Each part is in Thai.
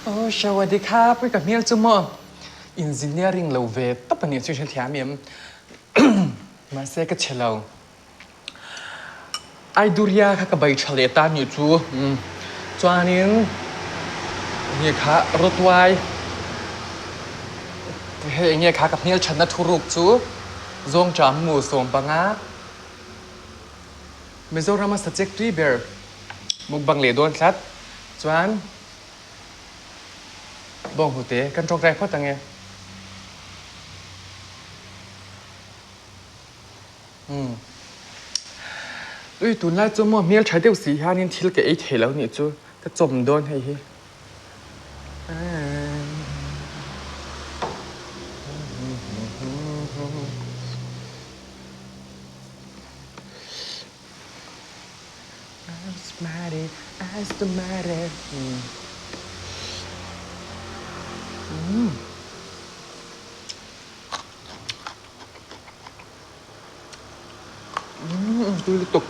โอ้สวัสดีครับไปกับเมียจุโมอินจิเนียริงเลเวทตั้งแต่เนี่ยชื่อฉันแถมเมียมมาเซกัเชลาวไอดูริยาค่ะกับใบเฉลตานอยู่จูจวนนี้เนี่ยค่ะรถไวเฮียเนี่ยค่ะกับเมียฉันนัทุรุกจูจงจำหมูส่งปังอาไม่จงรามาสเจ็กทรีเบอร์มุกบังเลดวนสัดจวนบ้องหัวเตะกันตรงใจพ่อตังไงด้วยตุนไล่จูโมเมียใช้เดียวสีฮานี่ทีละแกไอเทแล้วเนี่ยจูก็จมโดนให้เฮีย I'm smarty, I'm smarty. ดูตก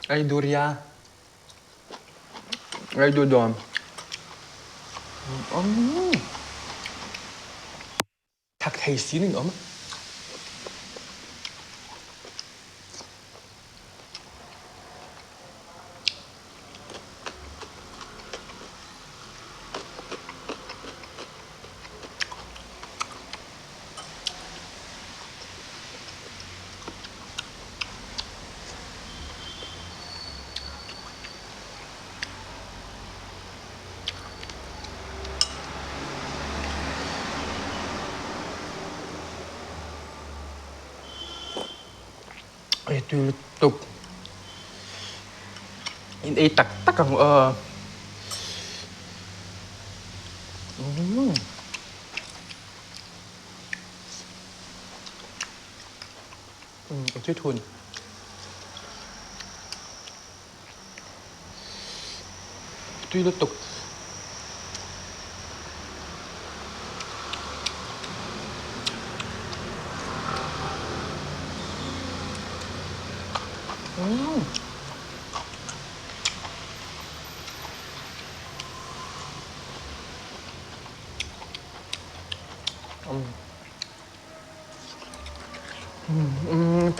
ไอ้ดูริยาไอ้ดูดอมทักไทยสีหนึ่งอ๋อมไอ้ดูตกไอ้ตักของช่วยทุนดูตก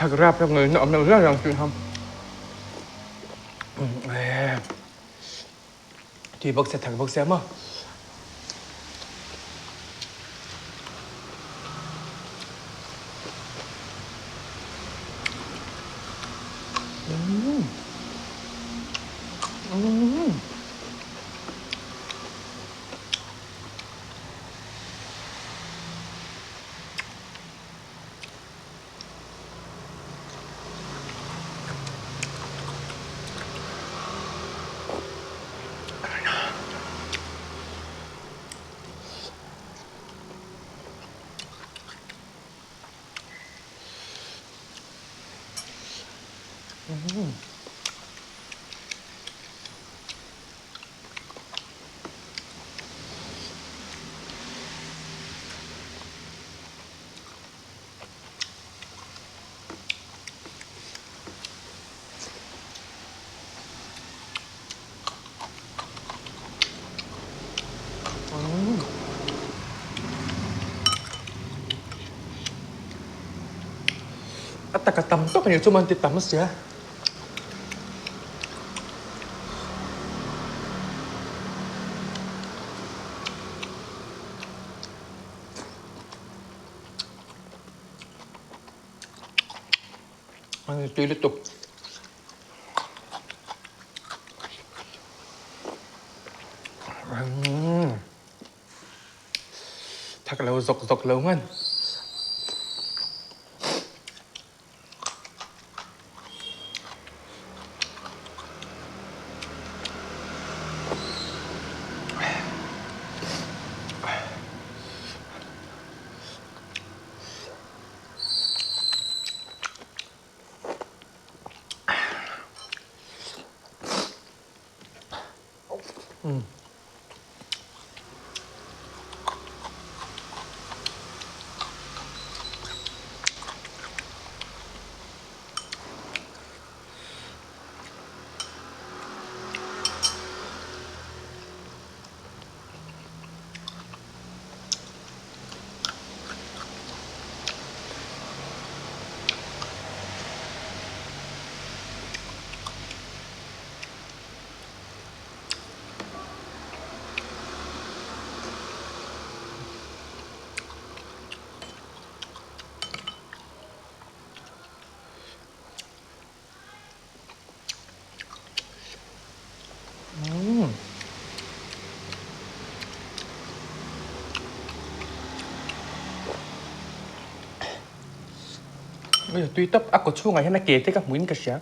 ถักราบยังไงเนาะมันเรื่องอย่างจริงทำที่บอกเสร็จถักบอกเสียมั้งอัตตะกะตำต้องเป็นอยู่จุมันติดตามมาเสียมันดูตกถักแล้วซกแล้วมัน bây giờ tuy tấp ác của chu ngày hay là kể tới các mũi cả xé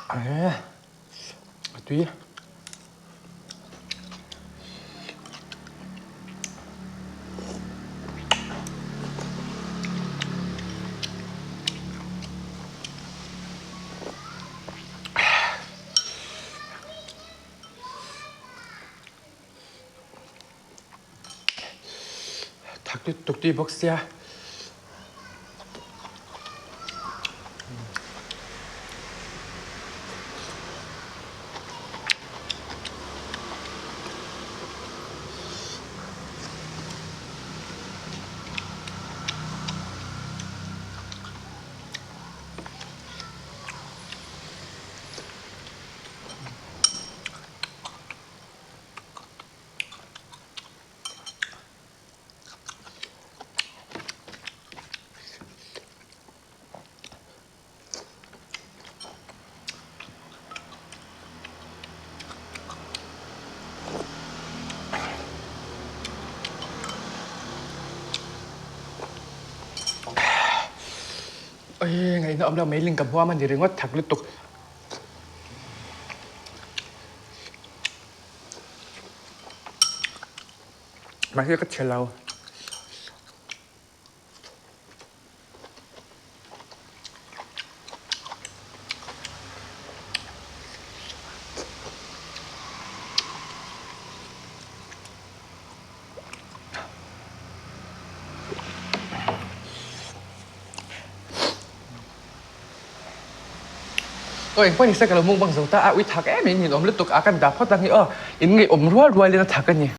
à tuy thắc đi tục đi bốc xe ơi ngày nọ là mấy linh cầm hoa mà thì đừng có thắc liên tục mà sẽ cắt chè lâu ơi anh quay đi xe cái lồng mông bằng dầu ta à uy thắc em nhìn ông liên tục à cần đạp phát ra nghĩa in ngày ốm rúa rúa lên thắc cái nhỉ